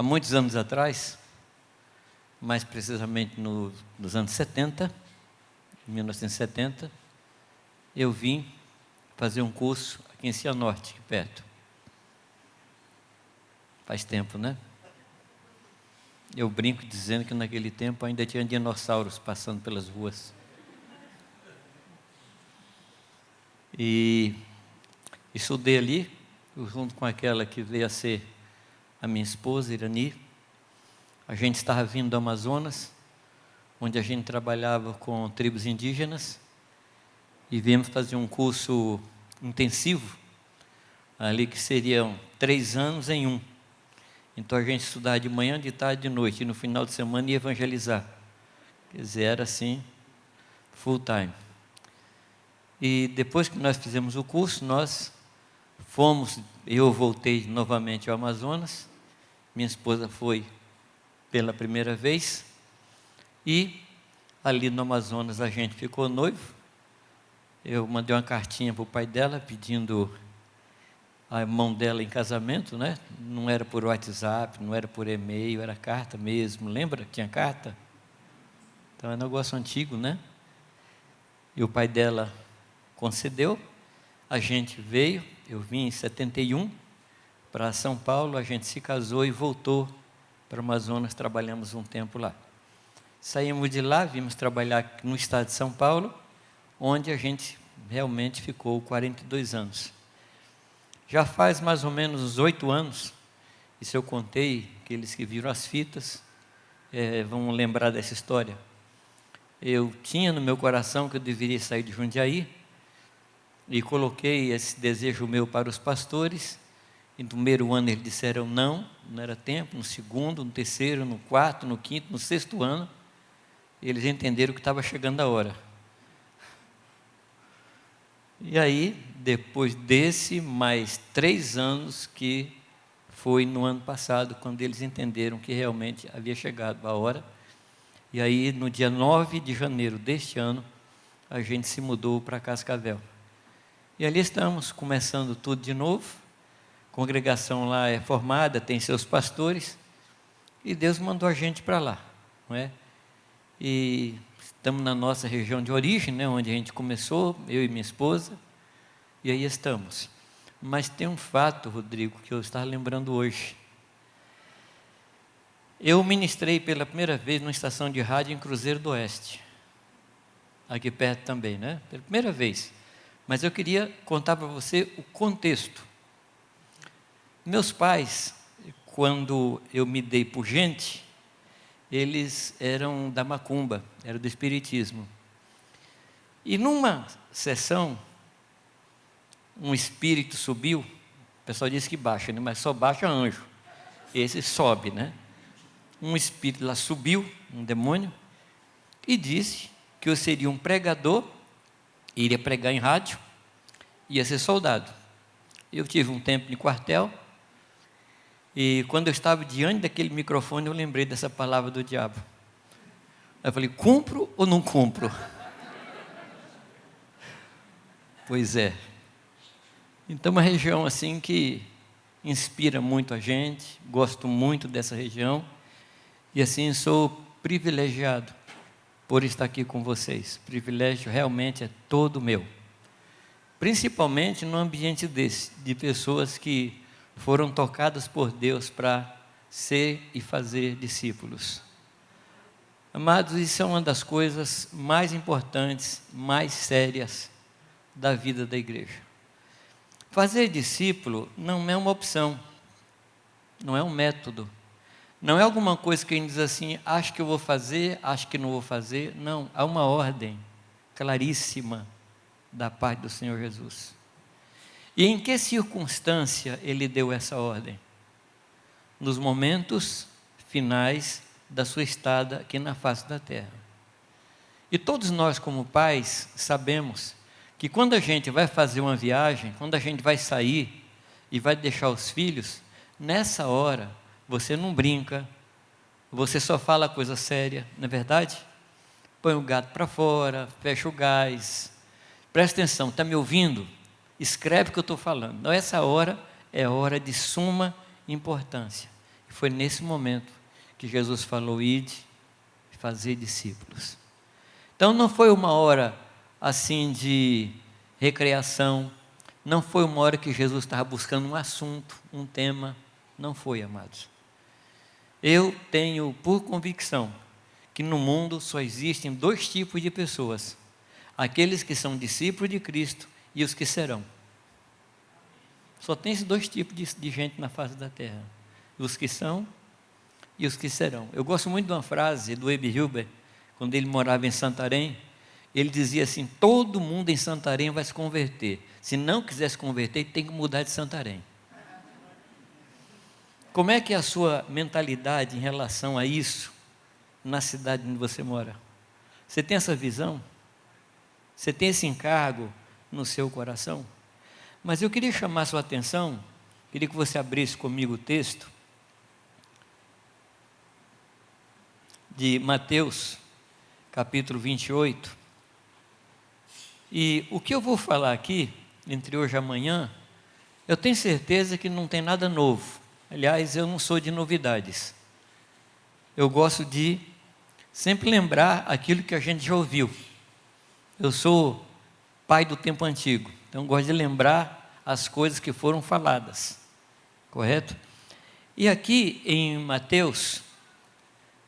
Há muitos anos atrás, mais precisamente nos anos 70, em 1970, eu vim fazer um curso aqui em Cianorte, aqui perto. Faz tempo, né? Eu brinco dizendo que naquele tempo ainda tinha dinossauros passando pelas ruas. E estudei ali, junto com aquela que veio a ser a minha esposa, Irani. A gente estava vindo do Amazonas, onde a gente trabalhava com tribos indígenas, e viemos fazer um curso intensivo, ali que seriam 3 anos em um. Então a gente estudava de manhã, de tarde, de noite, e no final de semana ia evangelizar. Quer dizer, era assim, full time. E depois que nós fizemos o curso, nós fomos, eu voltei novamente ao Amazonas, minha esposa foi pela primeira vez, e ali no Amazonas a gente ficou noivo. Eu mandei uma cartinha para o pai dela, pedindo a mão dela em casamento, né? Não era por WhatsApp, não era por e-mail, era carta mesmo. Lembra que tinha carta? Então é um negócio antigo, né? E o pai dela concedeu, a gente veio, eu vim em 71 para São Paulo, a gente se casou e voltou para o Amazonas, trabalhamos um tempo lá. Saímos de lá, vimos trabalhar no estado de São Paulo, onde a gente realmente ficou 42 anos. Já faz mais ou menos uns 8 anos, isso eu contei, aqueles que viram as fitas, vão lembrar dessa história. Eu tinha no meu coração que eu deveria sair de Jundiaí, e coloquei esse desejo meu para os pastores, e no primeiro ano eles disseram não era tempo, no segundo, no terceiro, no quarto, no quinto, no sexto ano, eles entenderam que estava chegando a hora. E aí, depois desse, mais 3 anos, que foi no ano passado, quando eles entenderam que realmente havia chegado a hora. E aí, no dia 9 de janeiro deste ano, a gente se mudou para Cascavel. E ali estamos, começando tudo de novo. A congregação lá é formada, tem seus pastores, e Deus mandou a gente para lá, não é? E estamos na nossa região de origem, né, onde a gente começou, eu e minha esposa, e aí estamos. Mas tem um fato, Rodrigo, que eu estava lembrando hoje. Eu ministrei pela primeira vez numa estação de rádio em Cruzeiro do Oeste, aqui perto também, né? Pela primeira vez. Mas eu queria contar para você o contexto. Meus pais, quando eu me dei por gente, eles eram da macumba, eram do espiritismo. E numa sessão, um espírito subiu, o pessoal diz que baixa, né? Mas só baixa anjo, esse sobe, né? Um espírito lá subiu, um demônio, e disse que eu seria um pregador, iria pregar em rádio, ia ser soldado. Eu tive um tempo de quartel, e quando eu estava diante daquele microfone, eu lembrei dessa palavra do diabo. Eu falei, cumpro ou não cumpro? Pois é. Então, uma região assim que inspira muito a gente, gosto muito dessa região, e assim sou privilegiado por estar aqui com vocês. O privilégio realmente é todo meu. Principalmente num ambiente desse, de pessoas que foram tocadas por Deus para ser e fazer discípulos. Amados, isso é uma das coisas mais importantes, mais sérias da vida da igreja. Fazer discípulo não é uma opção, não é um método, não é alguma coisa que a gente diz assim, acho que eu vou fazer, acho que não vou fazer. Não, há uma ordem claríssima da parte do Senhor Jesus. E em que circunstância Ele deu essa ordem? Nos momentos finais da sua estada aqui na face da terra. E todos nós como pais sabemos que quando a gente vai fazer uma viagem, quando a gente vai sair e vai deixar os filhos, nessa hora você não brinca, você só fala coisa séria, não é verdade? Põe o gato para fora, fecha o gás. Presta atenção, está me ouvindo? Escreve o que eu estou falando. Então, essa hora é hora de suma importância. foi nesse momento que Jesus falou: ide, fazer discípulos. Então não foi uma hora assim de recreação, não foi uma hora que Jesus estava buscando um assunto, um tema, não foi, amados. Eu tenho por convicção que no mundo só existem dois tipos de pessoas: aqueles que são discípulos de Cristo e os que serão. Só tem esses dois tipos de gente na face da terra: os que são e os que serão. Eu gosto muito de uma frase do Ebbe Hilber, quando ele morava em Santarém. Ele dizia assim: todo mundo em Santarém vai se converter. Se não quiser se converter, tem que mudar de Santarém. Como é que é a sua mentalidade em relação a isso na cidade onde você mora? Você tem essa visão? Você tem esse encargo no seu coração? Mas eu queria chamar a sua atenção, queria que você abrisse comigo o texto de Mateus, capítulo 28. E o que eu vou falar aqui, entre hoje e amanhã, eu tenho certeza que não tem nada novo. Aliás, eu não sou de novidades. Eu gosto de sempre lembrar aquilo que a gente já ouviu. Eu sou pai do tempo antigo, então gosto de lembrar as coisas que foram faladas. Correto? E aqui em Mateus,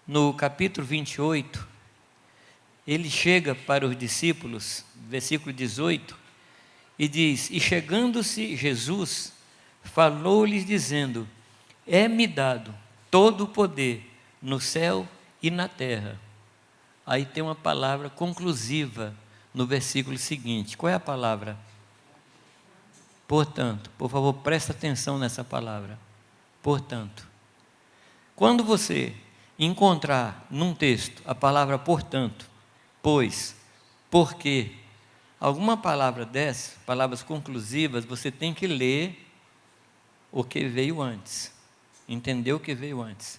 no capítulo 28, ele chega para os discípulos, versículo 18, e diz: e chegando-se Jesus, falou-lhes dizendo: é-me dado todo o poder no céu e na terra. Aí tem uma palavra conclusiva no versículo seguinte. Qual é a palavra? Portanto. Por favor, presta atenção nessa palavra. Portanto. Quando você encontrar num texto a palavra portanto, pois, porque, alguma palavra dessas, palavras conclusivas, você tem que ler o que veio antes, entender o que veio antes.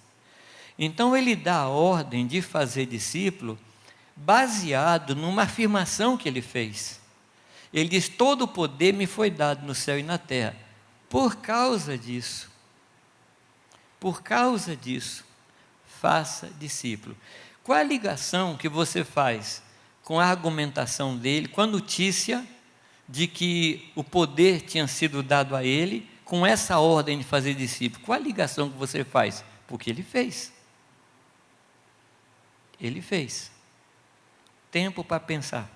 Então ele dá a ordem de fazer discípulo baseado numa afirmação que ele fez. Ele diz: todo o poder me foi dado no céu e na terra. Por causa disso, faça discípulo. Qual a ligação que você faz com a argumentação dele, com a notícia de que o poder tinha sido dado a ele, com essa ordem de fazer discípulo? Qual a ligação que você faz? Porque ele fez. Ele fez. Tempo para pensar.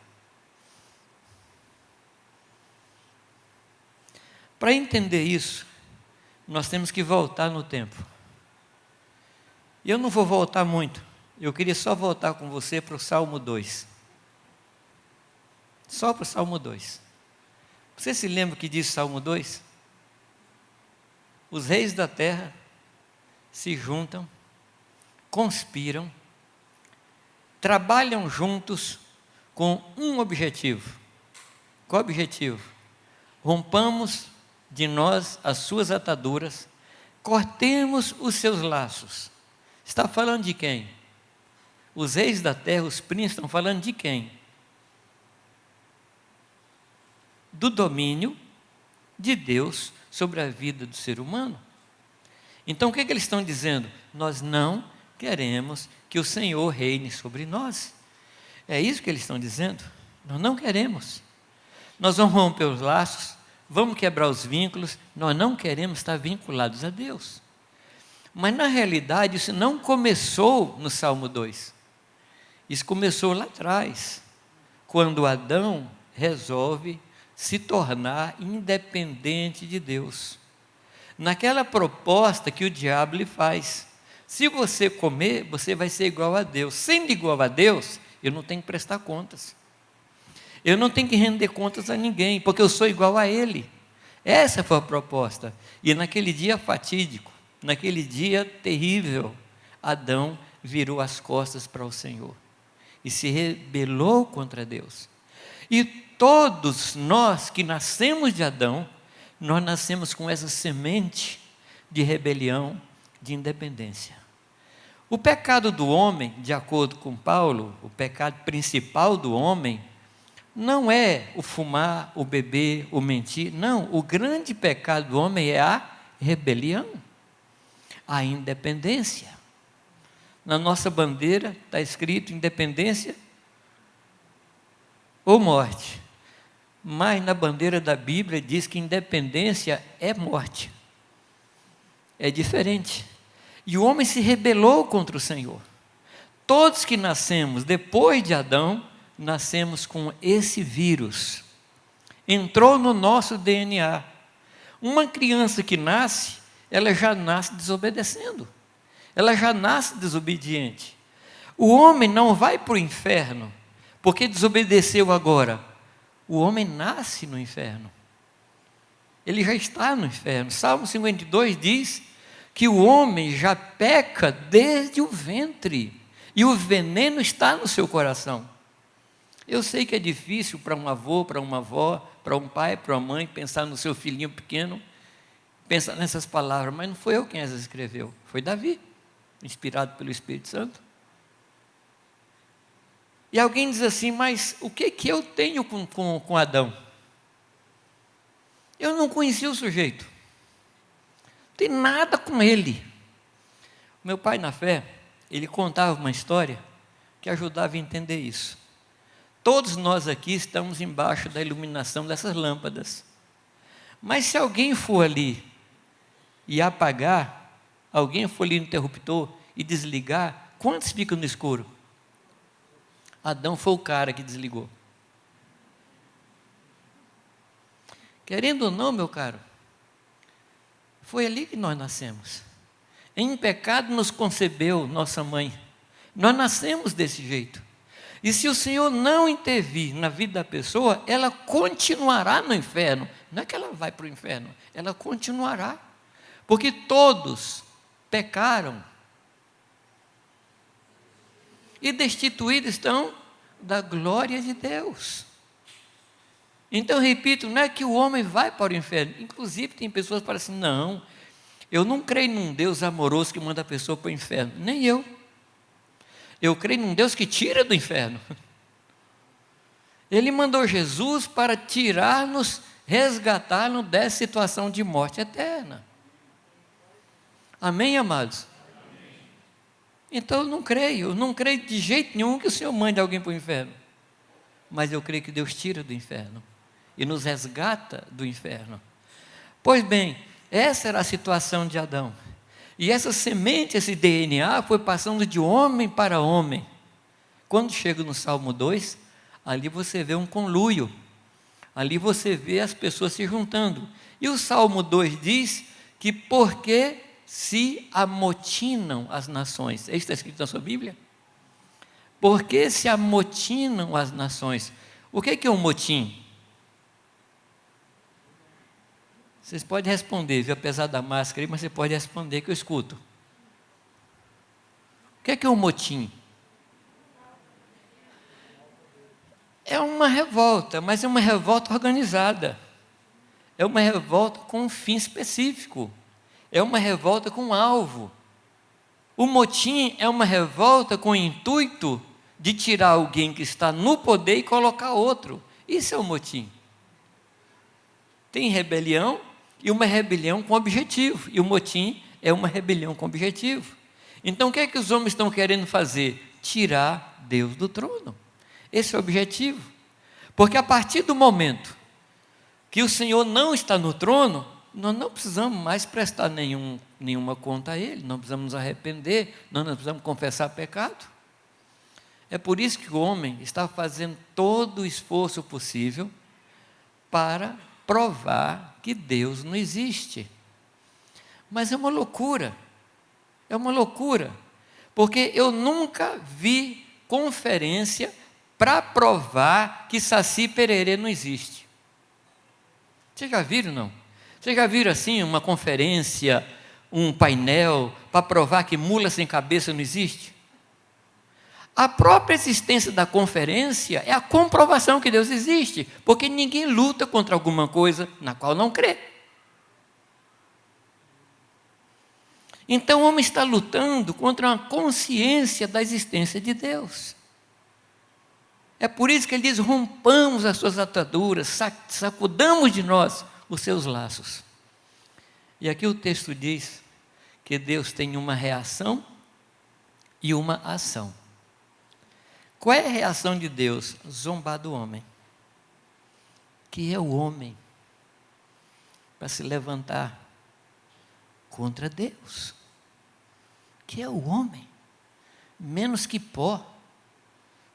Para entender isso, nós temos que voltar no tempo. E eu não vou voltar muito. Eu queria só voltar com você para o Salmo 2. Só para o Salmo 2. Você se lembra o que diz o Salmo 2? Os reis da terra se juntam, conspiram, trabalham juntos com um objetivo. Qual objetivo? Rompamos de nós as suas ataduras, cortemos os seus laços. Está falando de quem? Os reis da terra, os príncipes, estão falando de quem? Do domínio de Deus sobre a vida do ser humano. Então o que eles estão dizendo? Nós não queremos que o Senhor reine sobre nós. É isso que eles estão dizendo? Nós não queremos. Nós vamos romper os laços, vamos quebrar os vínculos, nós não queremos estar vinculados a Deus. Mas na realidade isso não começou no Salmo 2. Isso começou lá atrás, quando Adão resolve se tornar independente de Deus. Naquela proposta que o diabo lhe faz: se você comer, você vai ser igual a Deus. Sendo igual a Deus, eu não tenho que prestar contas. Eu não tenho que render contas a ninguém, porque eu sou igual a Ele. Essa foi a proposta. E naquele dia fatídico, naquele dia terrível, Adão virou as costas para o Senhor e se rebelou contra Deus. E todos nós que nascemos de Adão, nós nascemos com essa semente de rebelião, de independência. O pecado do homem, de acordo com Paulo, o pecado principal do homem, não é o fumar, o beber, o mentir. Não, o grande pecado do homem é a rebelião. a independência. Na nossa bandeira está escrito independência ou morte. Mas na bandeira da Bíblia diz que independência é morte. É diferente. E o homem se rebelou contra o Senhor. Todos que nascemos depois de Adão, nascemos com esse vírus. Entrou no nosso DNA. Uma criança que nasce, ela já nasce desobedecendo. Ela já nasce desobediente. O homem não vai para o inferno porque desobedeceu agora. O homem nasce no inferno. Ele já está no inferno. Salmo 52 diz que o homem já peca desde o ventre. E o veneno está no seu coração. Eu sei que é difícil para um avô, para uma avó, para um pai, para uma mãe, pensar no seu filhinho pequeno, pensar nessas palavras, mas não foi eu quem as escreveu, foi Davi, inspirado pelo Espírito Santo. E alguém diz assim, mas o que eu tenho com Adão? Eu não conhecia o sujeito, não tem nada com ele. Meu pai na fé, ele contava uma história que ajudava a entender isso. Todos nós aqui estamos embaixo da iluminação dessas lâmpadas. Mas se alguém for ali e apagar, alguém for ali no interruptor e desligar, quantos ficam no escuro? Adão foi o cara que desligou. Querendo ou não, meu caro, foi ali que nós nascemos. Em pecado nos concebeu nossa mãe. Nós nascemos desse jeito. E se o Senhor não intervir na vida da pessoa, ela continuará no inferno. Não é que ela vai para o inferno, ela continuará. Porque todos pecaram. E destituídos estão da glória de Deus. Então, repito, não é que o homem vai para o inferno. Inclusive, tem pessoas que falam assim, não, eu não creio num Deus amoroso que manda a pessoa para o inferno. Nem eu. Eu creio num Deus que tira do inferno. Ele mandou Jesus para tirar-nos, resgatar-nos dessa situação de morte eterna. Amém, amados? Amém. Então eu não creio de jeito nenhum que o Senhor mande alguém para o inferno. Mas eu creio que Deus tira do inferno e nos resgata do inferno. Pois bem, essa era a situação de Adão. E essa semente, esse DNA, foi passando de homem para homem. Quando chega no Salmo 2, ali você vê um conluio. Ali você vê as pessoas se juntando. E o Salmo 2 diz que porque se amotinam as nações. Isso está escrito na sua Bíblia? Porque se amotinam as nações. O que é um motim? Vocês podem responder, viu? Apesar da máscara, mas você pode responder que eu escuto. O que é um motim? É uma revolta, mas é uma revolta organizada. É uma revolta com um fim específico. É uma revolta com um alvo. O motim é uma revolta com o intuito de tirar alguém que está no poder e colocar outro. Isso é o motim. Tem rebelião e uma rebelião com objetivo. E o motim é uma rebelião com objetivo. Então o que é que os homens estão querendo fazer? Tirar Deus do trono. Esse é o objetivo. Porque a partir do momento que o Senhor não está no trono, nós não precisamos mais prestar nenhuma conta a Ele, não precisamos nos arrepender, nós não precisamos confessar pecado. É por isso que o homem está fazendo todo o esforço possível para provar que Deus não existe. Mas é uma loucura, porque eu nunca vi conferência para provar que Saci Pererê não existe. Vocês já viram, não? Vocês já viram assim uma conferência, um painel, para provar que mula sem cabeça não existe? A própria existência da conferência é a comprovação que Deus existe, porque ninguém luta contra alguma coisa na qual não crê. Então o homem está lutando contra uma consciência da existência de Deus. É por isso que ele diz, rompamos as suas ataduras, sacudamos de nós os seus laços. E aqui o texto diz que Deus tem uma reação e uma ação. Qual é a reação de Deus? Zombar do homem. Que é o homem para se levantar contra Deus. Que é o homem. Menos que pó,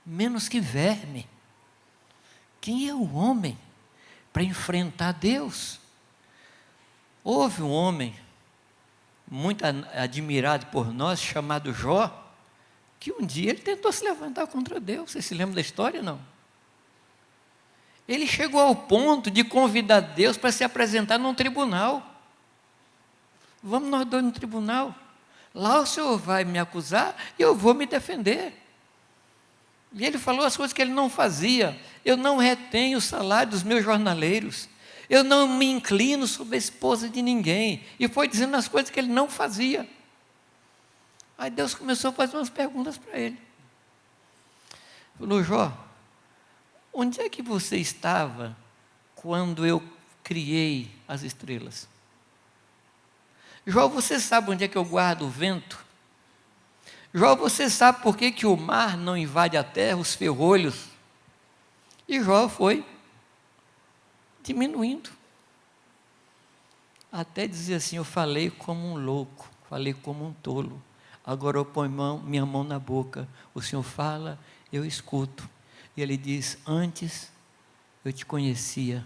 menos que verme. Quem é o homem para enfrentar Deus? Houve um homem muito admirado por nós, chamado Jó, que um dia ele tentou se levantar contra Deus. Você se lembra da história, não? Ele chegou ao ponto de convidar Deus para se apresentar num tribunal. Vamos nós dois no tribunal. Lá o Senhor vai me acusar e eu vou me defender. E ele falou as coisas que ele não fazia. Eu não retenho o salário dos meus jornaleiros. Eu não me inclino sobre a esposa de ninguém. E foi dizendo as coisas que ele não fazia. Aí Deus começou a fazer umas perguntas para ele. Falou: Jó, onde é que você estava quando eu criei as estrelas? Jó, você sabe onde é que eu guardo o vento? Jó, você sabe por que o mar não invade a terra, os ferrolhos? E Jó foi diminuindo. Até dizer assim: eu falei como um louco, falei como um tolo. Agora eu ponho minha mão na boca. O Senhor fala, eu escuto. E ele diz: antes eu te conhecia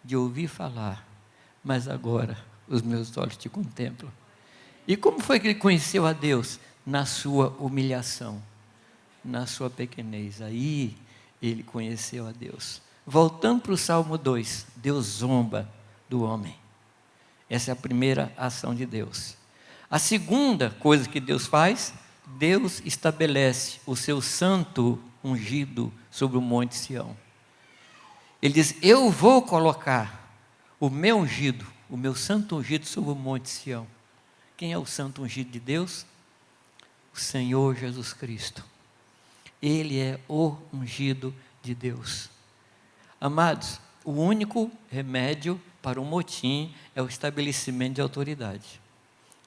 de ouvir falar, mas agora os meus olhos te contemplam. E como foi que ele conheceu a Deus? Na sua humilhação, na sua pequenez. Aí ele conheceu a Deus. Voltando para o Salmo 2, Deus zomba do homem. Essa é a primeira ação de Deus. A segunda coisa que Deus faz, Deus estabelece o seu santo ungido sobre o monte Sião. Ele diz: eu vou colocar o meu ungido, o meu santo ungido sobre o monte Sião. Quem é o santo ungido de Deus? O Senhor Jesus Cristo. Ele é o ungido de Deus. Amados, o único remédio para o motim é o estabelecimento de autoridade.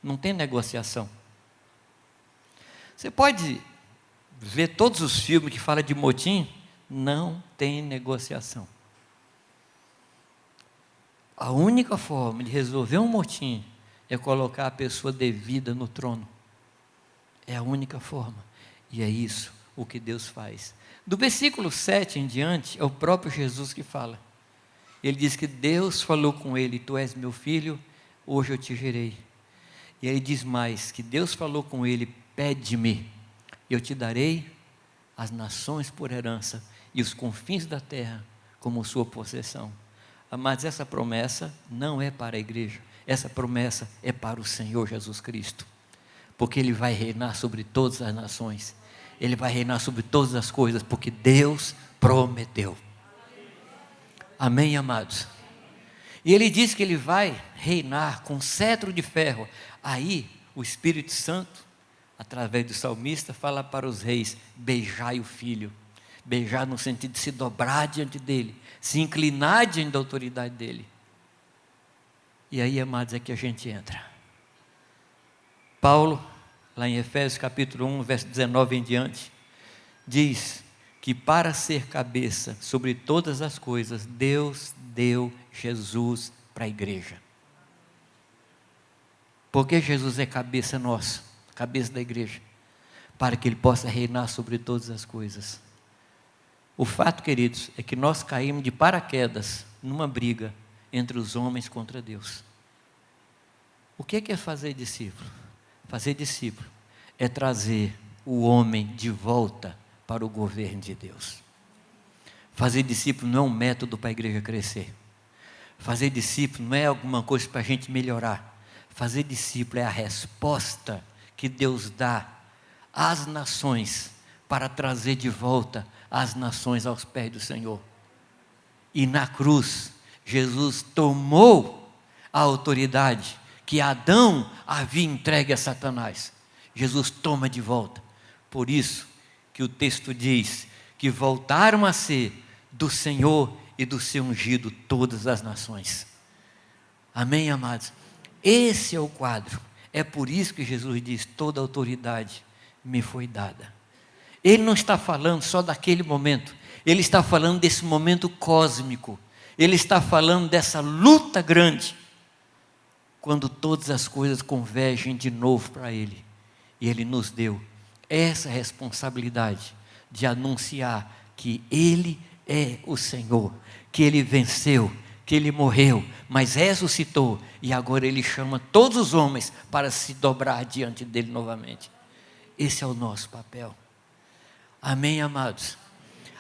Não tem negociação. Você pode ver todos os filmes que falam de motim, não tem negociação. A única forma de resolver um motim é colocar a pessoa devida no trono. É a única forma. E é isso o que Deus faz. Do versículo 7 em diante, é o próprio Jesus que fala. Ele diz que Deus falou com ele: tu és meu filho, hoje eu te gerei. E ele diz mais, que Deus falou com ele: pede-me, eu te darei as nações por herança e os confins da terra como sua possessão. Mas essa promessa não é para a igreja, essa promessa é para o Senhor Jesus Cristo, porque Ele vai reinar sobre todas as nações, Ele vai reinar sobre todas as coisas, porque Deus prometeu. Amém, amados? E Ele diz que Ele vai reinar com cetro de ferro. Aí o Espírito Santo, através do salmista, fala para os reis: beijai o Filho. Beijar no sentido de se dobrar diante dEle, se inclinar diante da autoridade dEle. E aí, amados, é que a gente entra. Paulo, lá em Efésios capítulo 1, verso 19 em diante, diz que para ser cabeça sobre todas as coisas, Deus deu Jesus para a igreja. Porque Jesus é cabeça nossa, cabeça da igreja, para que Ele possa reinar sobre todas as coisas. O fato, queridos, é que nós caímos de paraquedas numa briga entre os homens contra Deus. O que é fazer discípulo? Fazer discípulo é trazer o homem de volta para o governo de Deus. Fazer discípulo não é um método para a igreja crescer. Fazer discípulo não é alguma coisa para a gente melhorar. Fazer discípulo é a resposta que Deus dá às nações para trazer de volta as nações aos pés do Senhor. E na cruz, Jesus tomou a autoridade que Adão havia entregue a Satanás. Jesus toma de volta. Por isso que o texto diz que voltaram a ser do Senhor e do seu ungido todas as nações. Amém, amados? Esse é o quadro. É por isso que Jesus diz: toda autoridade me foi dada. Ele não está falando só daquele momento, ele está falando desse momento cósmico, ele está falando dessa luta grande, quando todas as coisas convergem de novo para ele. E ele nos deu essa responsabilidade de anunciar que ele é o Senhor, que ele venceu, que ele morreu, mas ressuscitou, e agora ele chama todos os homens para se dobrar diante dele novamente. Esse é o nosso papel. Amém, amados?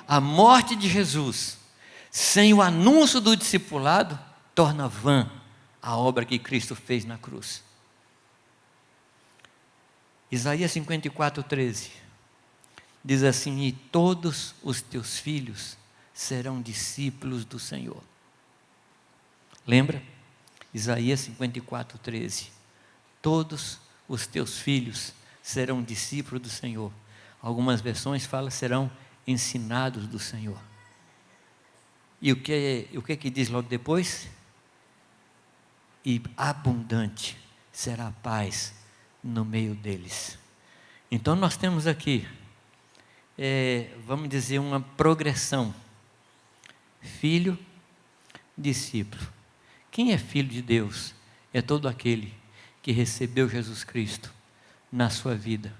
A morte de Jesus, sem o anúncio do discipulado, torna vã a obra que Cristo fez na cruz. Isaías 54:13 diz assim: e todos os teus filhos serão discípulos do Senhor. Lembra? Isaías 54:13. Todos os teus filhos serão discípulos do Senhor. Algumas versões falam serão ensinados do Senhor. E o que diz logo depois? E abundante será a paz no meio deles. Então nós temos aqui, vamos dizer, uma progressão: filho, discípulo. Quem é filho de Deus? É todo aquele que recebeu Jesus Cristo na sua vida.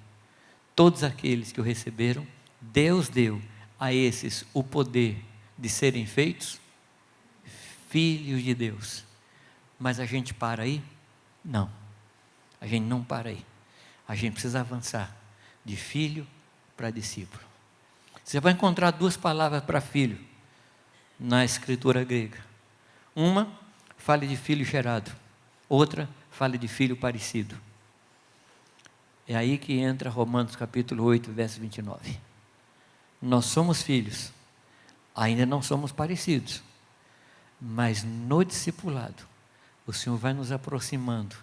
Todos aqueles que o receberam, Deus deu a esses o poder de serem feitos filhos de Deus. Mas a gente para aí? Não, a gente não para aí. A gente precisa avançar de filho para discípulo. Você vai encontrar duas palavras para filho na escritura grega. Uma fala de filho gerado, outra fala de filho parecido. É aí que entra Romanos capítulo 8, verso 29. Nós somos filhos, ainda não somos parecidos, mas no discipulado, o Senhor vai nos aproximando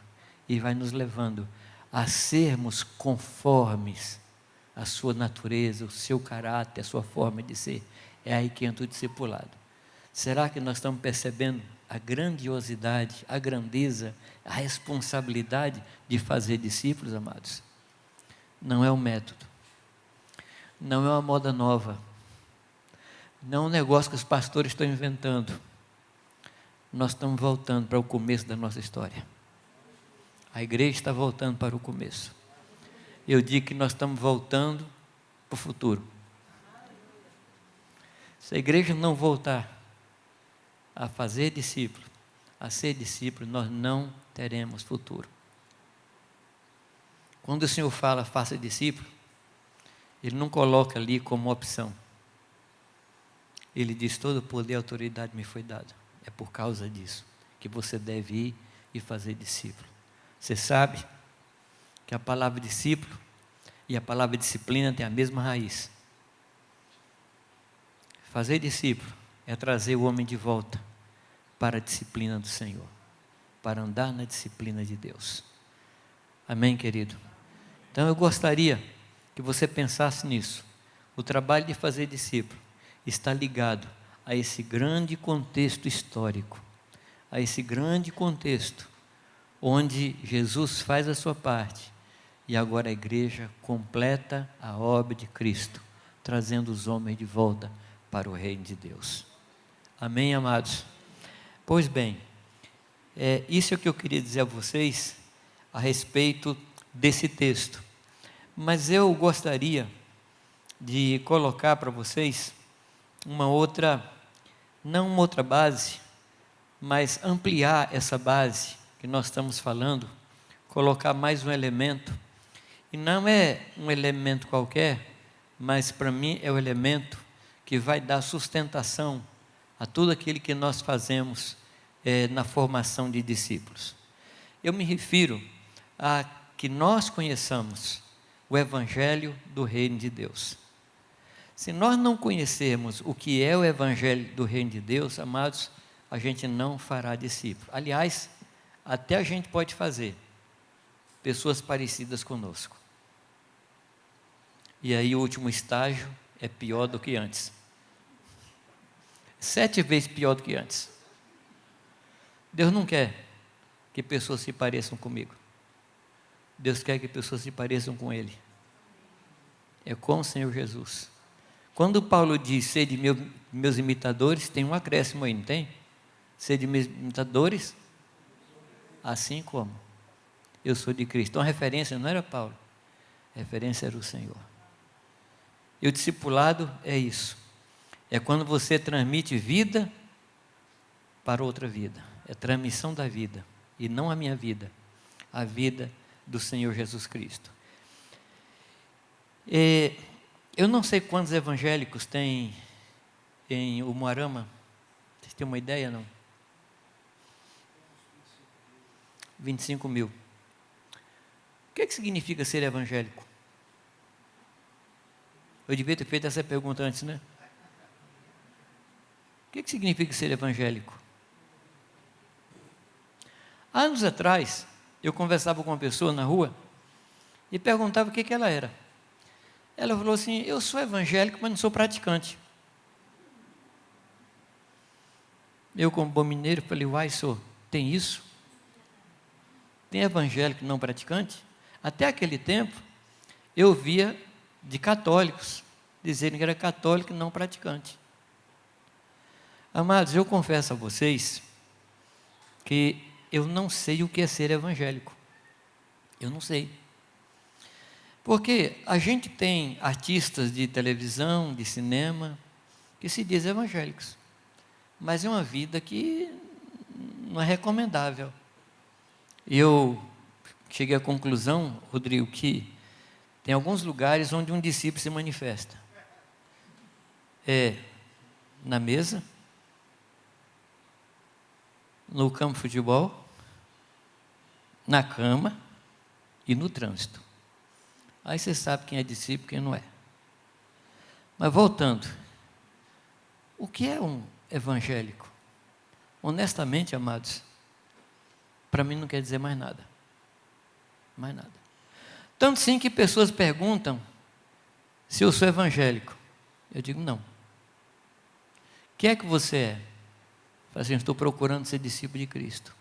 e vai nos levando a sermos conformes à sua natureza, o seu caráter, a sua forma de ser. É aí que entra o discipulado. Será que nós estamos percebendo a grandiosidade, a grandeza, a responsabilidade de fazer discípulos, amados? Não é um método, não é uma moda nova, não é um negócio que os pastores estão inventando. Nós estamos voltando para o começo da nossa história. A igreja está voltando para o começo. Eu digo que nós estamos voltando para o futuro. Se a igreja não voltar a fazer discípulo, a ser discípulo, nós não teremos futuro. Quando o Senhor fala faça discípulo, Ele não coloca ali como opção. Ele diz: todo o poder e autoridade me foi dado. É por causa disso que você deve ir e fazer discípulo. Você sabe que a palavra discípulo e a palavra disciplina têm a mesma raiz. Fazer discípulo é trazer o homem de volta para a disciplina do Senhor, para andar na disciplina de Deus. Amém, querido? Então eu gostaria que você pensasse nisso. O trabalho de fazer discípulo está ligado a esse grande contexto histórico, a esse grande contexto onde Jesus faz a sua parte e agora a igreja completa a obra de Cristo, trazendo os homens de volta para o reino de Deus. Amém, amados? Pois bem, isso é o que eu queria dizer a vocês a respeito desse texto. Mas eu gostaria de colocar para vocês não uma outra base, mas ampliar essa base que nós estamos falando, colocar mais um elemento, e não é um elemento qualquer, mas para mim é o elemento que vai dar sustentação a tudo aquilo que nós fazemos na formação de discípulos. Eu me refiro a que nós conheçamos o Evangelho do Reino de Deus. Se nós não conhecermos o que é o Evangelho do Reino de Deus, amados, a gente não fará discípulo. Aliás, até a gente pode fazer pessoas parecidas conosco. E aí o último estágio é pior do que antes. 7 vezes pior do que antes. Deus não quer que pessoas se pareçam comigo. Deus quer que pessoas se pareçam com Ele. É com o Senhor Jesus. Quando Paulo diz, sede meus imitadores, tem um acréscimo aí, não tem? Sede meus imitadores, assim como eu sou de Cristo. Então a referência não era Paulo, a referência era o Senhor. E o discipulado é isso. É quando você transmite vida para outra vida. É transmissão da vida. E não a minha vida. A vida do Senhor Jesus Cristo. Eu não sei quantos evangélicos tem em Umuarama. Vocês têm uma ideia, não? 25 mil. O que significa ser evangélico? Eu devia ter feito essa pergunta antes, né? O que significa ser evangélico? Anos atrás, eu conversava com uma pessoa na rua e perguntava o que ela era. Ela falou assim, eu sou evangélico, mas não sou praticante. Eu, como bom mineiro, falei, uai, senhor, tem isso? Tem evangélico não praticante? Até aquele tempo, eu via de católicos dizerem que era católico e não praticante. Amados, eu confesso a vocês que eu não sei o que é ser evangélico. Eu não sei. Porque a gente tem artistas de televisão, de cinema, que se dizem evangélicos. Mas é uma vida que não é recomendável. Eu cheguei à conclusão, Rodrigo, que tem alguns lugares onde um discípulo se manifesta. É na mesa, no campo de futebol, na cama e no trânsito. Aí você sabe quem é discípulo e quem não é. Mas voltando, o que é um evangélico? Honestamente, amados, para mim não quer dizer mais nada. Mais nada. Tanto sim que pessoas perguntam se eu sou evangélico. Eu digo não. O que é que você é? Eu falo assim, estou procurando ser discípulo de Cristo.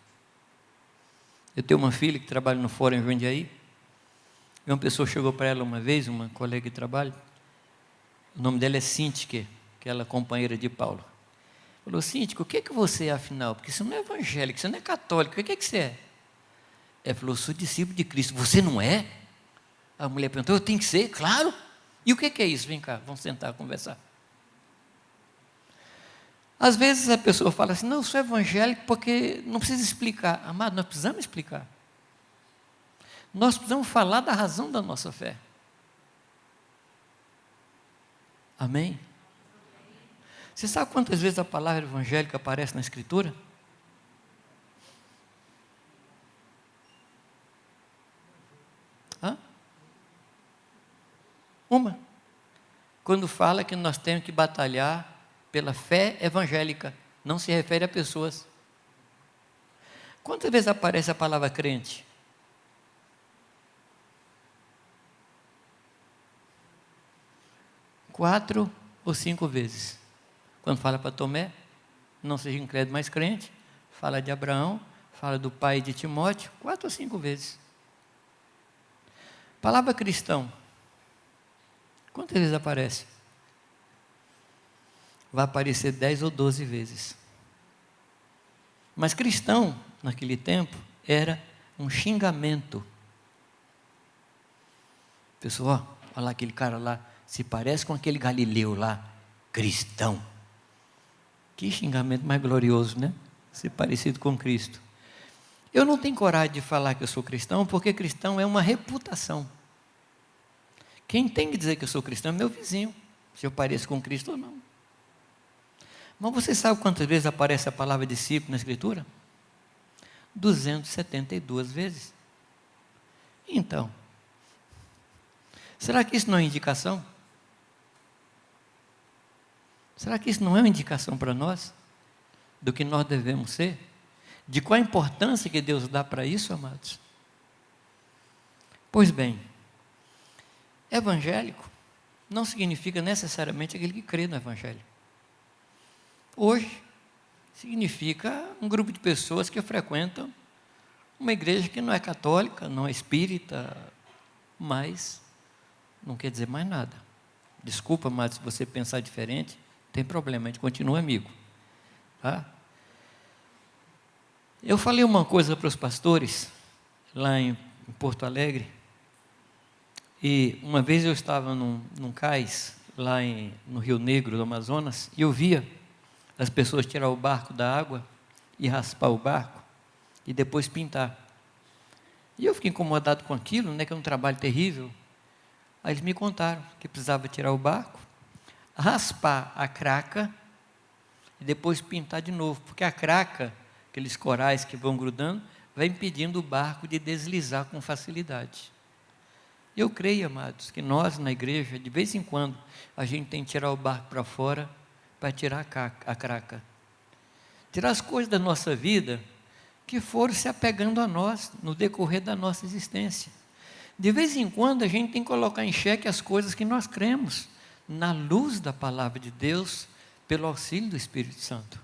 Eu tenho uma filha que trabalha no Fórum em Jundiaí. E uma pessoa chegou para ela uma vez, uma colega de trabalho. O nome dela é Cíntia, aquela companheira de Paulo. Falou, Cíntia, o que é que você é afinal? Porque você não é evangélico, você não é católico, o que é que você é? Ela falou, sou discípulo de Cristo. Você não é? A mulher perguntou, eu tenho que ser? Claro. E o que é isso? Vem cá, vamos sentar, conversar. Às vezes a pessoa fala assim, não, eu sou evangélico porque não precisa explicar. Amado, nós precisamos explicar. Nós precisamos falar da razão da nossa fé. Amém? Você sabe quantas vezes a palavra evangélica aparece na Escritura? Uma. Quando fala que nós temos que batalhar pela fé evangélica, não se refere a pessoas. Quantas vezes aparece a palavra crente? Quatro ou 5 vezes. Quando fala para Tomé, não seja incrédulo, mas crente. Fala de Abraão, fala do pai de Timóteo, 4 ou 5 vezes. Palavra cristão. Quantas vezes aparece? Vai aparecer 10 ou 12 vezes. Mas cristão, naquele tempo, era um xingamento. Pessoal, olha lá aquele cara lá, se parece com aquele Galileu lá, cristão. Que xingamento mais glorioso, né? Ser parecido com Cristo. Eu não tenho coragem de falar que eu sou cristão, porque cristão é uma reputação. Quem tem que dizer que eu sou cristão é meu vizinho, se eu pareço com Cristo ou não. Mas você sabe quantas vezes aparece a palavra discípulo na Escritura? 272 vezes. Então, será que isso não é indicação? Será que isso não é uma indicação para nós? Do que nós devemos ser? De qual a importância que Deus dá para isso, amados? Pois bem, evangélico não significa necessariamente aquele que crê no Evangelho. Hoje, significa um grupo de pessoas que frequentam Uma igreja que não é católica, não é espírita, mas não quer dizer mais nada. Desculpa, mas se você pensar diferente, não tem problema, a gente continua amigo. Tá? Eu falei uma coisa para os pastores, lá em Porto Alegre, e uma vez eu estava num cais, lá no Rio Negro do Amazonas, e eu via as pessoas tirar o barco da água e raspar o barco, e depois pintar. E eu fiquei incomodado com aquilo, né, que é um trabalho terrível. Aí eles me contaram que precisava tirar o barco, raspar a craca, e depois pintar de novo, porque a craca, aqueles corais que vão grudando, vai impedindo o barco de deslizar com facilidade. Eu creio, amados, que nós na igreja, de vez em quando, a gente tem que tirar o barco para fora, para tirar a craca. Tirar as coisas da nossa vida, que foram se apegando a nós, no decorrer da nossa existência. De vez em quando, a gente tem que colocar em xeque as coisas que nós cremos, na luz da palavra de Deus, pelo auxílio do Espírito Santo.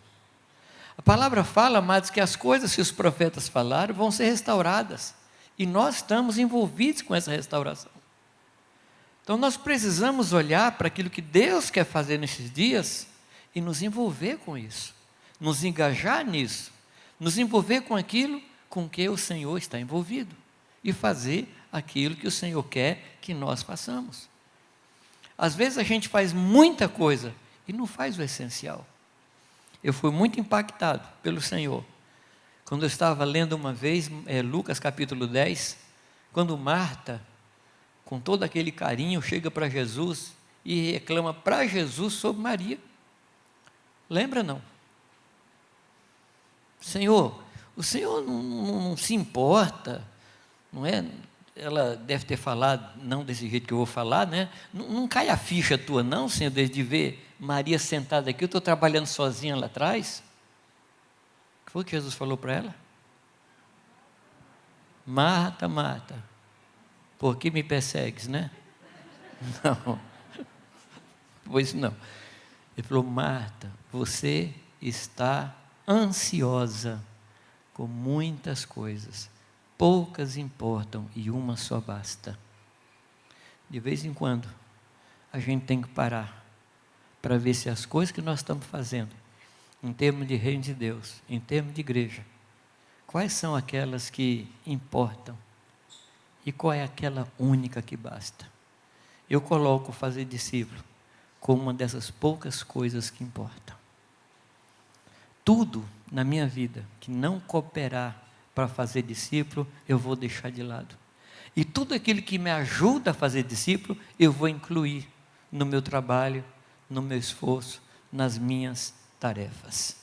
A palavra fala, amados, que as coisas que os profetas falaram vão ser restauradas. E nós estamos envolvidos com essa restauração. Então nós precisamos olhar para aquilo que Deus quer fazer nesses dias e nos envolver com isso. Nos engajar nisso. Nos envolver com aquilo com que o Senhor está envolvido. E fazer aquilo que o Senhor quer que nós façamos. Às vezes a gente faz muita coisa e não faz o essencial. Eu fui muito impactado pelo Senhor. Quando eu estava lendo uma vez, Lucas capítulo 10, quando Marta, com todo aquele carinho, chega para Jesus e reclama para Jesus sobre Maria. Lembra não? Senhor, o Senhor não se importa, não é? Ela deve ter falado, não desse jeito que eu vou falar, né? Não cai a ficha tua não, Senhor, desde de ver Maria sentada aqui, eu estou trabalhando sozinha lá atrás. O que foi que Jesus falou para ela? Marta, Marta, por que me persegues, né? Não, pois não. Ele falou, Marta, você está ansiosa com muitas coisas, poucas importam e uma só basta. De vez em quando, a gente tem que parar para ver se as coisas que nós estamos fazendo, em termos de reino de Deus, em termos de igreja, quais são aquelas que importam e qual é aquela única que basta. Eu coloco fazer discípulo como uma dessas poucas coisas que importam. Tudo na minha vida que não cooperar para fazer discípulo, eu vou deixar de lado. E tudo aquilo que me ajuda a fazer discípulo, eu vou incluir no meu trabalho, no meu esforço, nas minhas tarefas.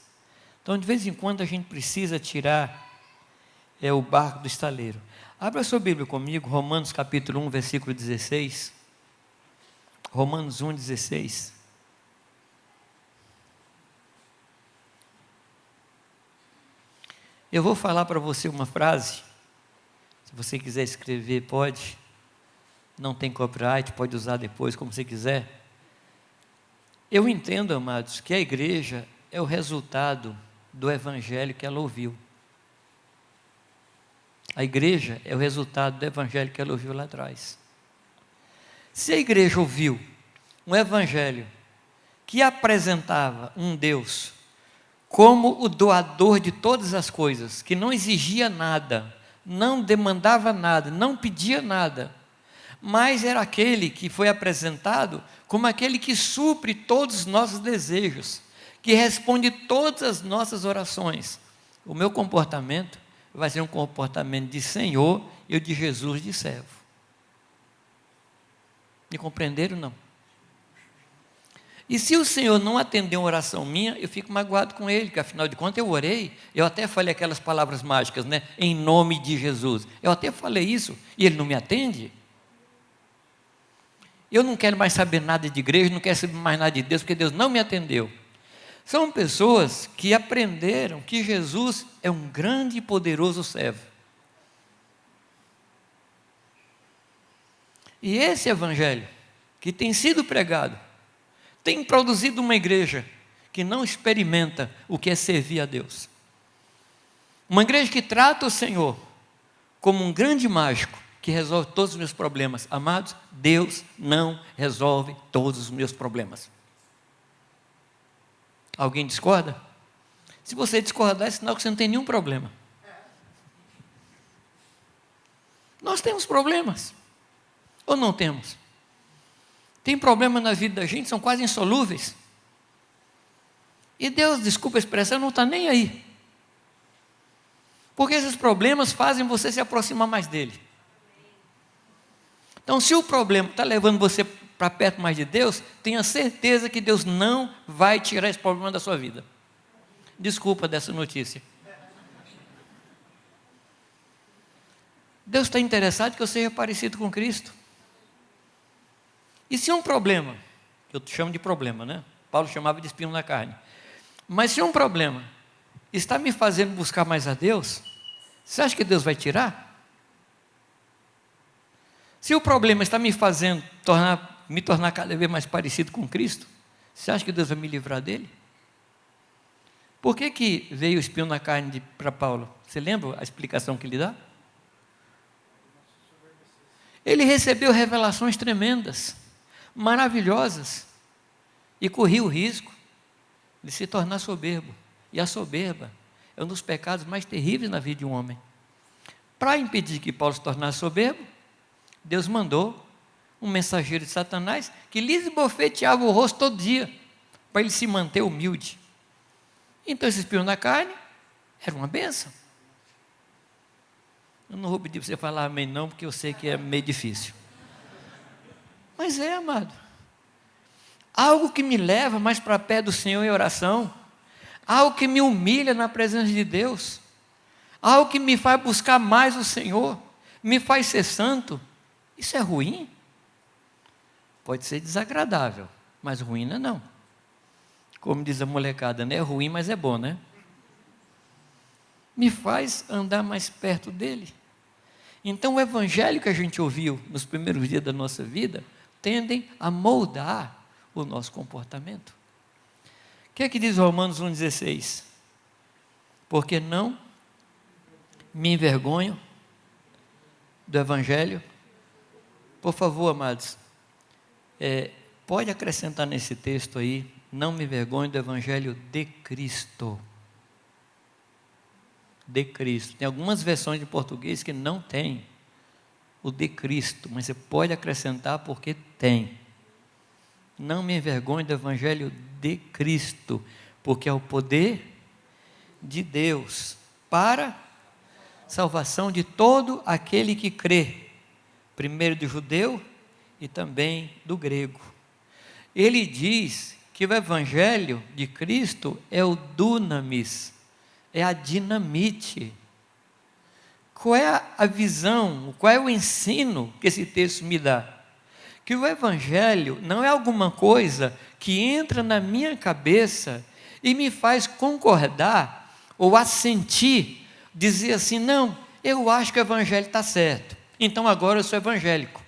Então, de vez em quando, a gente precisa tirar o barco do estaleiro. Abra a sua Bíblia comigo, Romanos capítulo 1, versículo 16. Romanos 1, 16. Eu vou falar para você uma frase, se você quiser escrever, pode, não tem copyright, pode usar depois, como você quiser. Eu entendo, amados, que a igreja é o resultado do evangelho que ela ouviu. A igreja é o resultado do evangelho que ela ouviu lá atrás. Se a igreja ouviu um evangelho que apresentava um Deus como o doador de todas as coisas, que não exigia nada, não demandava nada, não pedia nada, mas era aquele que foi apresentado como aquele que supre todos os nossos desejos, que responde todas as nossas orações. O meu comportamento vai ser um comportamento de Senhor e o de Jesus de servo. Me compreenderam, não? E se o Senhor não atender uma oração minha, eu fico magoado com Ele, porque afinal de contas eu orei, eu até falei aquelas palavras mágicas, né? Em nome de Jesus. Eu até falei isso, e Ele não me atende. Eu não quero mais saber nada de igreja, não quero saber mais nada de Deus, porque Deus não me atendeu. São pessoas que aprenderam que Jesus é um grande e poderoso servo. E esse evangelho, que tem sido pregado, tem produzido uma igreja que não experimenta o que é servir a Deus. Uma igreja que trata o Senhor como um grande mágico que resolve todos os meus problemas. Amados, Deus não resolve todos os meus problemas. Alguém discorda? Se você discordar, é sinal que você não tem nenhum problema. Nós temos problemas. Ou não temos? Tem problema na vida da gente, são quase insolúveis. E Deus, desculpa a expressão, não está nem aí. Porque esses problemas fazem você se aproximar mais dele. Então, se o problema está levando você para perto mais de Deus, tenha certeza que Deus não vai tirar esse problema da sua vida. Desculpa dessa notícia. Deus está interessado que eu seja parecido com Cristo. E se um problema, que eu chamo de problema, né? Paulo chamava de espinho na carne. Mas se um problema está me fazendo buscar mais a Deus, você acha que Deus vai tirar? Se o problema está me fazendo me tornar cada vez mais parecido com Cristo, você acha que Deus vai me livrar dele? Por que veio o espinho na carne para Paulo? Você lembra a explicação que ele dá? Ele recebeu revelações tremendas, maravilhosas, e corria o risco de se tornar soberbo. E a soberba é um dos pecados mais terríveis na vida de um homem. Para impedir que Paulo se tornasse soberbo, Deus mandou um mensageiro de Satanás que lhe esbofeteava o rosto todo dia, para ele se manter humilde. Então esse espinho na carne era uma bênção. Eu não vou pedir para você falar amém não, porque eu sei que é meio difícil. Mas amado, algo que me leva mais para perto do Senhor em oração, algo que me humilha na presença de Deus, algo que me faz buscar mais o Senhor, me faz ser santo. Isso é ruim? Pode ser desagradável, mas ruim não é não. Como diz a molecada, não é ruim, mas é bom, né? Me faz andar mais perto dele. Então o evangelho que a gente ouviu nos primeiros dias da nossa vida tendem a moldar o nosso comportamento. O que é que diz Romanos 1,16? Porque não me envergonho do evangelho. Por favor, amados, pode acrescentar nesse texto aí, não me envergonho do evangelho de Cristo. De Cristo. Tem algumas versões de português que não tem o de Cristo, mas você pode acrescentar porque tem. Não me envergonhe do evangelho de Cristo, porque é o poder de Deus para salvação de todo aquele que crê, primeiro do judeu e também do grego. Ele diz que o evangelho de Cristo é o dunamis, é a dinamite. Qual é a visão, qual é o ensino que esse texto me dá? Que o evangelho não é alguma coisa que entra na minha cabeça e me faz concordar ou assentir, dizer assim, não, eu acho que o evangelho está certo, então agora eu sou evangélico.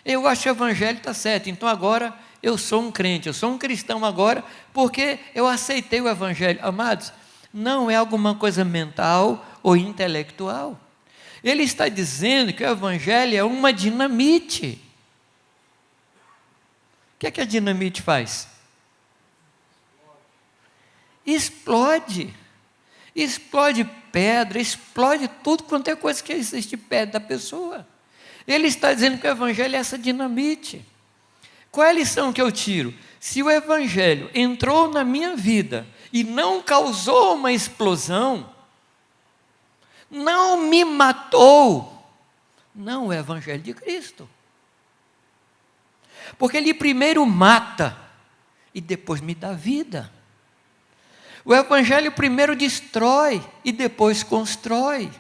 Eu acho que o evangelho está certo, então agora eu sou um crente, eu sou um cristão agora, porque eu aceitei o evangelho. Amados, não é alguma coisa mental ou intelectual. Ele está dizendo que o evangelho é uma dinamite. O que é que a dinamite faz? Explode. Explode pedra, explode tudo quanto é coisa que existe perto da pessoa. Ele está dizendo que o evangelho é essa dinamite. Qual é a lição que eu tiro? Se o evangelho entrou na minha vida e não causou uma explosão, não me matou, não é o evangelho de Cristo. Porque ele primeiro mata e depois me dá vida. O evangelho primeiro destrói e depois constrói.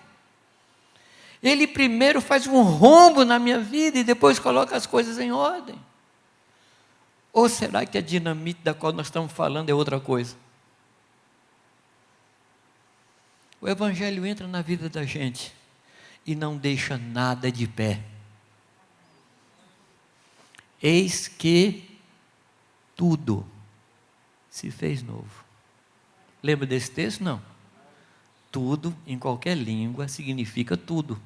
Ele primeiro faz um rombo na minha vida e depois coloca as coisas em ordem. Ou será que a dinamite da qual nós estamos falando é outra coisa? O evangelho entra na vida da gente e não deixa nada de pé. Eis que tudo se fez novo. Lembra desse texto? Não. Tudo, em qualquer língua, significa tudo.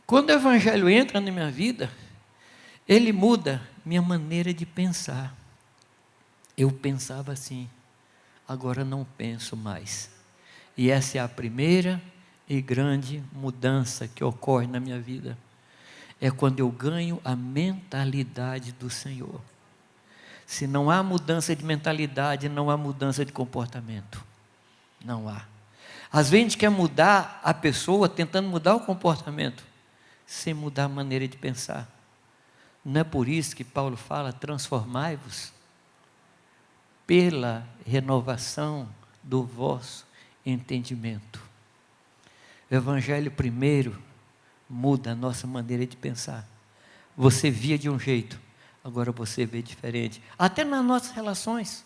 Quando o Evangelho entra na minha vida, ele muda minha maneira de pensar. Eu pensava assim, agora não penso mais. E essa é a primeira e grande mudança que ocorre na minha vida. É quando eu ganho a mentalidade do Senhor. Se não há mudança de mentalidade, não há mudança de comportamento. Não há. Às vezes a gente quer mudar a pessoa tentando mudar o comportamento, sem mudar a maneira de pensar. Não é por isso que Paulo fala, transformai-vos pela renovação do vosso entendimento. O Evangelho primeiro muda a nossa maneira de pensar. Você via de um jeito, agora você vê diferente. Até nas nossas relações.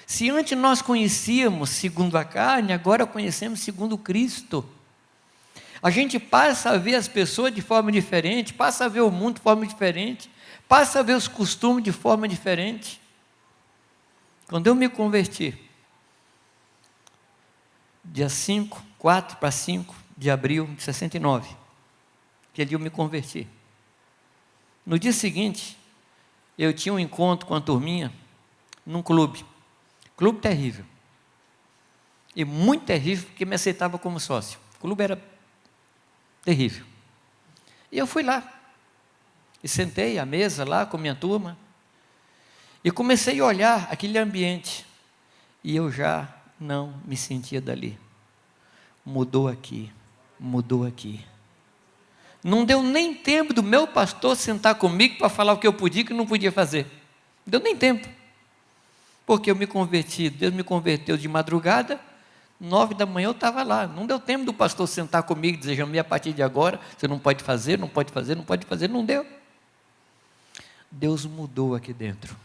Se antes nós conhecíamos segundo a carne, agora conhecemos segundo Cristo. A gente passa a ver as pessoas de forma diferente, passa a ver o mundo de forma diferente, passa a ver os costumes de forma diferente. Quando eu me converti, dia 4 para 5 de abril de 69, aquele dia eu me converti. No dia seguinte, eu tinha um encontro com a turminha, num clube terrível, e muito terrível, porque me aceitava como sócio. O clube era terrível, e eu fui lá, e sentei à mesa lá com minha turma, e comecei a olhar aquele ambiente, e eu já não me sentia dali. Mudou aqui, mudou aqui. Não deu nem tempo do meu pastor sentar comigo para falar o que eu podia e o que não podia fazer. Não deu nem tempo. Porque eu me converti, Deus me converteu de madrugada, 9 da manhã eu estava lá. Não deu tempo do pastor sentar comigo e dizer, Jamil, a partir de agora, você não pode fazer, não pode fazer, não pode fazer. Não deu. Deus mudou aqui dentro.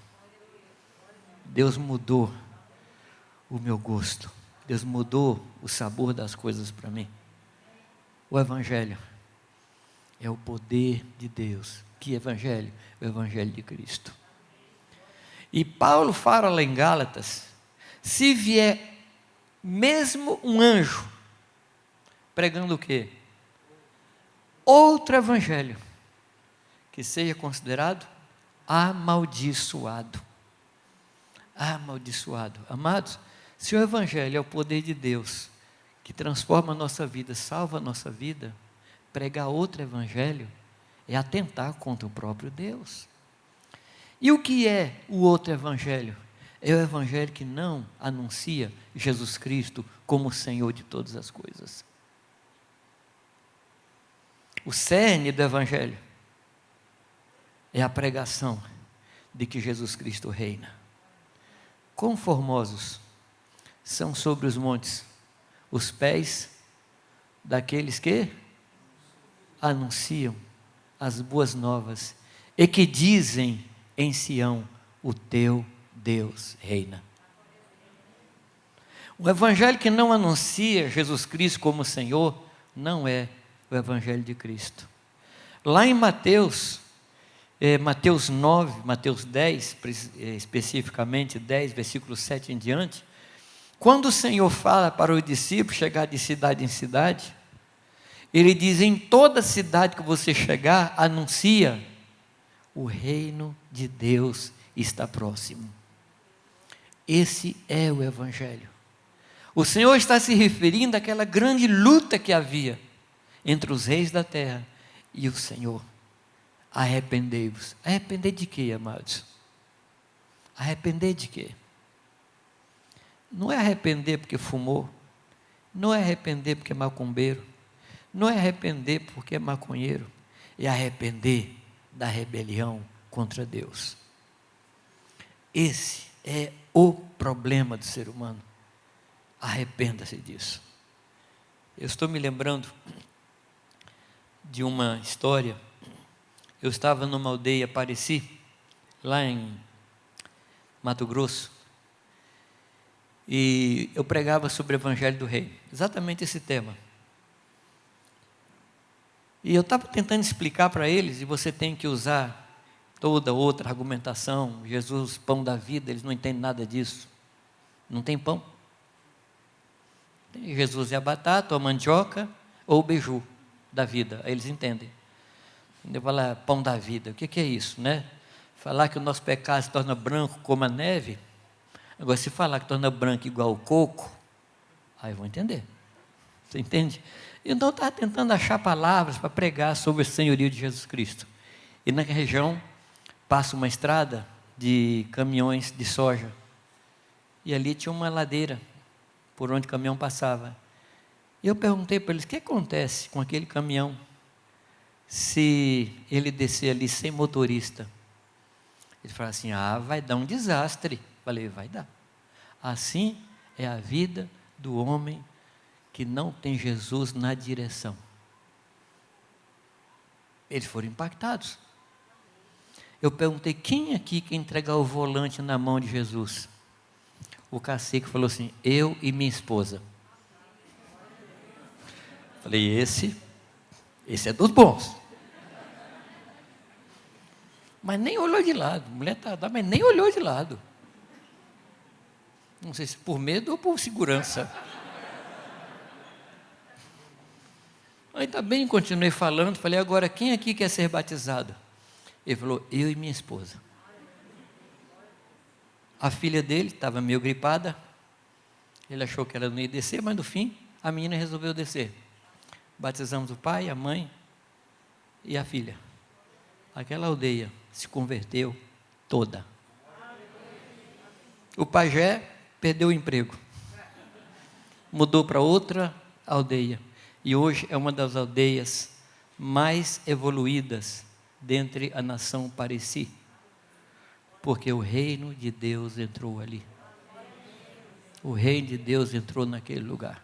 Deus mudou o meu gosto. Deus mudou o sabor das coisas para mim. O Evangelho é o poder de Deus. Que Evangelho? O Evangelho de Cristo. E Paulo fala lá em Gálatas, se vier mesmo um anjo, pregando o quê? Outro Evangelho, que seja considerado amaldiçoado. Amaldiçoado. Amados, se o Evangelho é o poder de Deus, que transforma a nossa vida, salva a nossa vida, pregar outro Evangelho é atentar contra o próprio Deus. E o que é o outro Evangelho? É o Evangelho que não anuncia Jesus Cristo como Senhor de todas as coisas. O cerne do Evangelho é a pregação de que Jesus Cristo reina. Quão formosos são sobre os montes os pés daqueles que anunciam as boas novas e que dizem em Sião, o teu Deus reina. O Evangelho que não anuncia Jesus Cristo como Senhor, não é o Evangelho de Cristo. Lá em Mateus 9, Mateus 10, especificamente 10, versículo 7 em diante, quando o Senhor fala para os discípulos chegar de cidade em cidade, Ele diz, em toda cidade que você chegar, anuncia, o reino de Deus está próximo. Esse é o Evangelho. O Senhor está se referindo àquela grande luta que havia entre os reis da terra e o Senhor. Arrependei-vos. Arrepender de quê, amados? Arrepender de quê? Não é arrepender porque fumou, não é arrepender porque é macumbeiro, não é arrepender porque é maconheiro, é arrepender da rebelião contra Deus. Esse é o problema do ser humano. Arrependa-se disso. Eu estou me lembrando de uma história. Eu estava numa aldeia Pareci, lá em Mato Grosso, e eu pregava sobre o Evangelho do Reino, exatamente esse tema. E eu estava tentando explicar para eles, e você tem que usar toda outra argumentação, Jesus, pão da vida, eles não entendem nada disso. Não tem pão. Jesus é a batata, ou a mandioca, ou o beiju da vida, aí eles entendem. Eu falo, pão da vida, o que é isso, né? Falar que o nosso pecado se torna branco como a neve. Agora, se falar que torna branco igual o coco, aí eu vou entender. Você entende? Então, eu estava tentando achar palavras para pregar sobre o senhorio de Jesus Cristo. E na região passa uma estrada de caminhões de soja. E ali tinha uma ladeira por onde o caminhão passava. E eu perguntei para eles, o que acontece com aquele caminhão se ele descer ali sem motorista? Ele falou assim, vai dar um desastre. Falei, vai dar. Assim é a vida do homem que não tem Jesus na direção. Eles foram impactados. Eu perguntei, quem aqui quer entregar o volante na mão de Jesus? O cacique falou assim, eu e minha esposa. Falei, esse é dos bons. Mas nem olhou de lado. A mulher está, mas nem olhou de lado. Não sei se por medo ou por segurança. Ainda bem, continuei falando. Falei, agora quem aqui quer ser batizado? Ele falou, eu e minha esposa. A filha dele estava meio gripada. Ele achou que ela não ia descer, mas no fim, a menina resolveu descer. Batizamos o pai, a mãe e a filha. Aquela aldeia se converteu toda. O pajé perdeu o emprego. Mudou para outra aldeia. E hoje é uma das aldeias mais evoluídas dentre a nação Pareci. Porque o reino de Deus entrou ali. O reino de Deus entrou naquele lugar.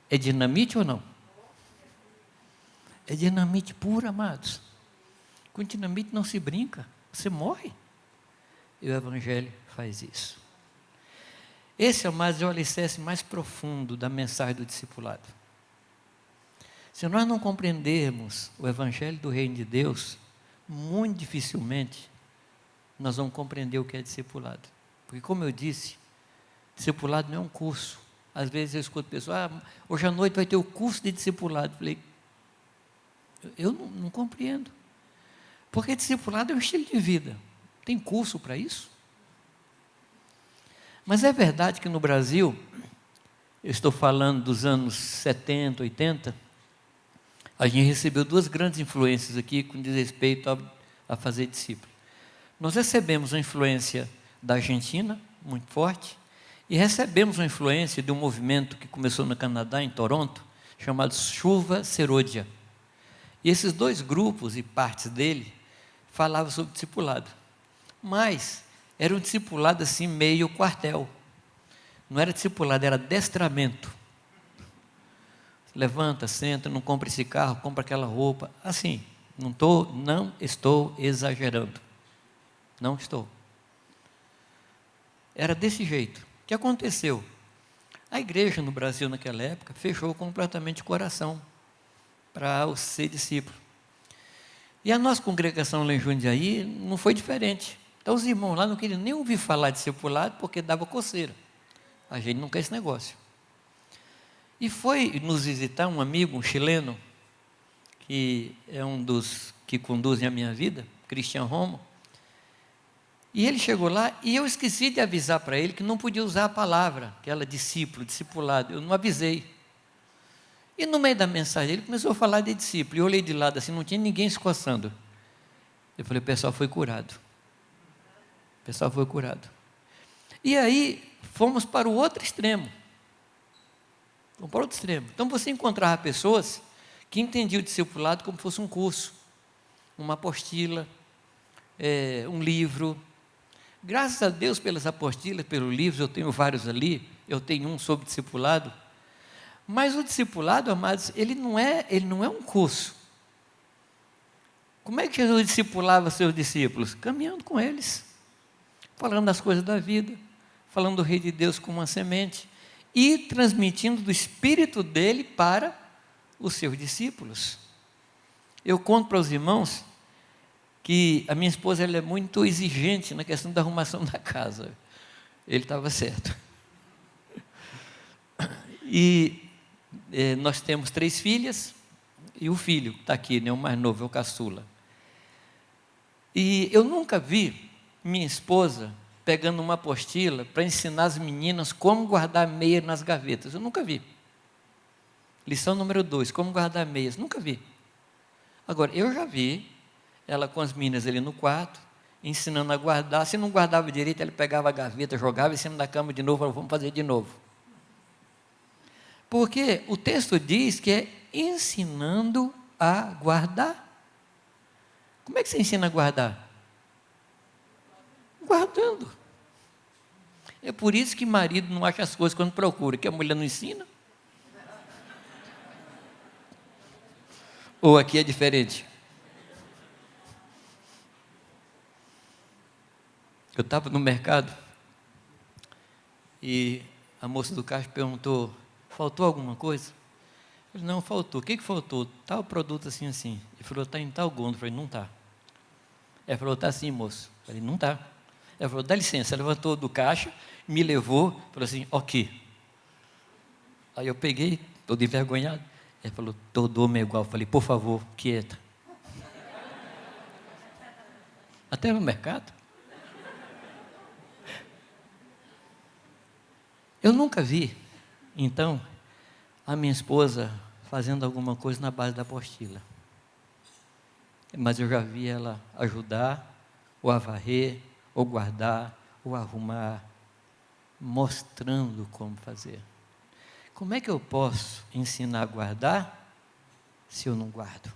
É dinamite ou não? É dinamite pura, amados. Com dinamite não se brinca, você morre. E o Evangelho faz isso. Esse, amados, é o alicerce mais profundo da mensagem do discipulado. Se nós não compreendermos o Evangelho do Reino de Deus, muito dificilmente nós vamos compreender o que é discipulado. Porque, como eu disse, discipulado não é um curso. Às vezes eu escuto pessoas, hoje à noite vai ter o curso de discipulado. Eu falei, eu não compreendo. Porque discipulado é um estilo de vida. Tem curso para isso? Mas é verdade que no Brasil, eu estou falando dos anos 70, 80, a gente recebeu duas grandes influências aqui com diz respeito a fazer discípulo. Nós recebemos uma influência da Argentina, muito forte, e recebemos uma influência de um movimento que começou no Canadá, em Toronto, chamado Chuva Serôdia. E esses dois grupos e partes dele falavam sobre discipulado. Mas era um discipulado assim, meio quartel. Não era discipulado, era adestramento. Levanta, senta, não compra esse carro, compra aquela roupa. Assim, não estou exagerando. Não estou. Era desse jeito. O que aconteceu? A igreja no Brasil naquela época fechou completamente o coração para ser discípulo. E a nossa congregação lá em Jundiaí não foi diferente. Então os irmãos lá não queriam nem ouvir falar de discipulado porque dava coceira. A gente não quer esse negócio. E foi nos visitar um amigo, um chileno, que é um dos que conduzem a minha vida, Cristian Romo. E ele chegou lá e eu esqueci de avisar para ele que não podia usar a palavra, aquela discípulo, discipulado. Eu não avisei. E no meio da mensagem ele começou a falar de discípulo. E eu olhei de lado assim, não tinha ninguém se coçando. Eu falei, o pessoal foi curado. O pessoal foi curado. E aí fomos para o outro extremo. Fomos para o outro extremo. Então você encontrava pessoas que entendiam o discipulado como fosse um curso, uma apostila, um livro. Graças a Deus pelas apostilas, pelos livros, eu tenho vários ali, eu tenho um sobre discipulado. Mas o discipulado, amados, ele não é um curso. Como é que Jesus discipulava seus discípulos? Caminhando com eles, falando das coisas da vida, falando do Rei de Deus como uma semente e transmitindo do Espírito dele para os seus discípulos. Eu conto para os irmãos que a minha esposa ela é muito exigente na questão da arrumação da casa. Ele estava certo. E nós temos 3 filhas, e o filho, que está aqui, né, o mais novo, é o caçula. E eu nunca vi minha esposa pegando uma apostila para ensinar as meninas como guardar meia nas gavetas. Eu nunca vi. Lição número 2, como guardar meias. Nunca vi. Agora, eu já vi ela com as meninas ali no quarto, ensinando a guardar. Se não guardava direito, ela pegava a gaveta, jogava em cima da cama de novo, falava, vamos fazer de novo. Porque o texto diz que é ensinando a guardar. Como é que você ensina a guardar? Guardando. É por isso que marido não acha as coisas quando procura, que a mulher não ensina. Ou aqui é diferente? Eu estava no mercado e a moça do caixa perguntou, faltou alguma coisa? Eu falei, não, faltou. O que faltou? Tal produto assim, assim. Ele falou, está em tal gôndola. Eu falei, não está. Ela falou, está sim, moço. Eu falei, não está. Ela falou, dá licença. Ela levantou do caixa, me levou, falou assim, ok. Aí eu peguei, todo envergonhado. Ela falou, todo homem é igual. Eu falei, por favor, quieta. Até no mercado. Eu nunca vi, então, a minha esposa fazendo alguma coisa na base da apostila. Mas eu já vi ela ajudar, ou a varrer, ou guardar, ou arrumar, mostrando como fazer. Como é que eu posso ensinar a guardar se eu não guardo?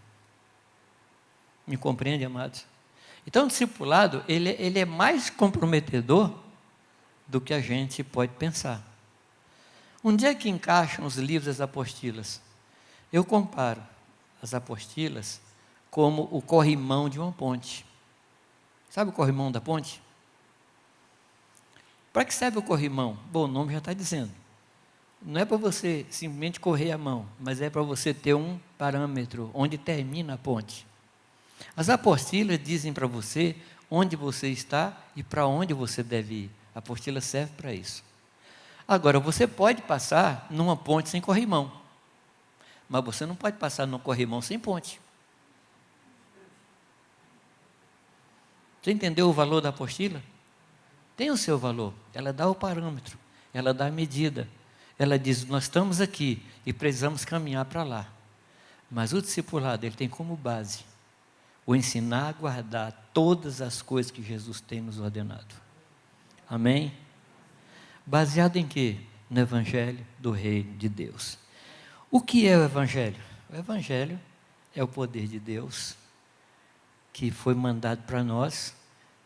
Me compreende, amados? Então, o discipulado, ele é mais comprometedor do que a gente pode pensar. Onde é que encaixam os livros das apostilas? Eu comparo as apostilas como o corrimão de uma ponte. Sabe o corrimão da ponte? Para que serve o corrimão? Bom, o nome já está dizendo. Não é para você simplesmente correr a mão, mas é para você ter um parâmetro onde termina a ponte. As apostilas dizem para você onde você está e para onde você deve ir. A apostila serve para isso. Agora, você pode passar numa ponte sem corrimão, mas você não pode passar num corrimão sem ponte. Você entendeu o valor da apostila? Tem o seu valor, ela dá o parâmetro, ela dá a medida, ela diz, nós estamos aqui e precisamos caminhar para lá. Mas o discipulado, ele tem como base o ensinar a guardar todas as coisas que Jesus tem nos ordenado. Amém? Baseado em quê? No Evangelho do Reino de Deus. O que é o Evangelho? O Evangelho é o poder de Deus que foi mandado para nós,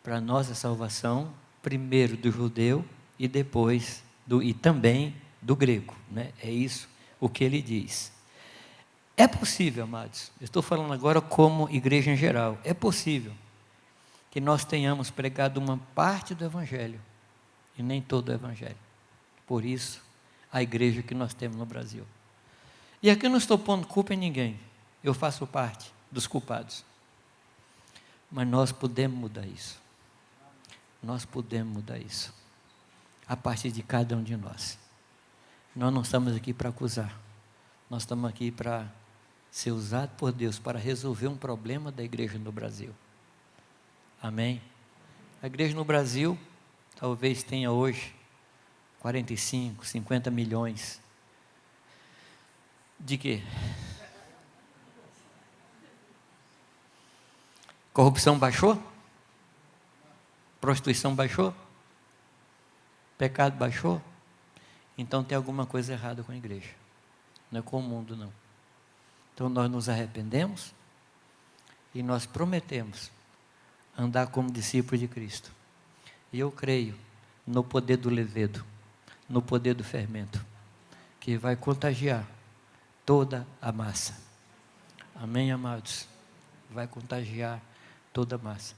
para a nossa salvação, primeiro do judeu e depois e também do grego, né? É isso o que ele diz. É possível, amados, eu estou falando agora como igreja em geral, é possível que nós tenhamos pregado uma parte do Evangelho e nem todo o Evangelho. Por isso, a igreja que nós temos no Brasil. E aqui eu não estou pondo culpa em ninguém, eu faço parte dos culpados. Mas nós podemos mudar isso. Nós podemos mudar isso. A partir de cada um de nós. Nós não estamos aqui para acusar. Nós estamos aqui para ser usado por Deus para resolver um problema da igreja no Brasil. Amém? A igreja no Brasil talvez tenha hoje 45, 50 milhões. De quê? Corrupção baixou? Prostituição baixou? Pecado baixou? Então tem alguma coisa errada com a igreja. Não é com o mundo, não. Então nós nos arrependemos e nós prometemos andar como discípulos de Cristo. E eu creio no poder do levedo, no poder do fermento, que vai contagiar toda a massa. Amém, amados? Vai contagiar toda a massa.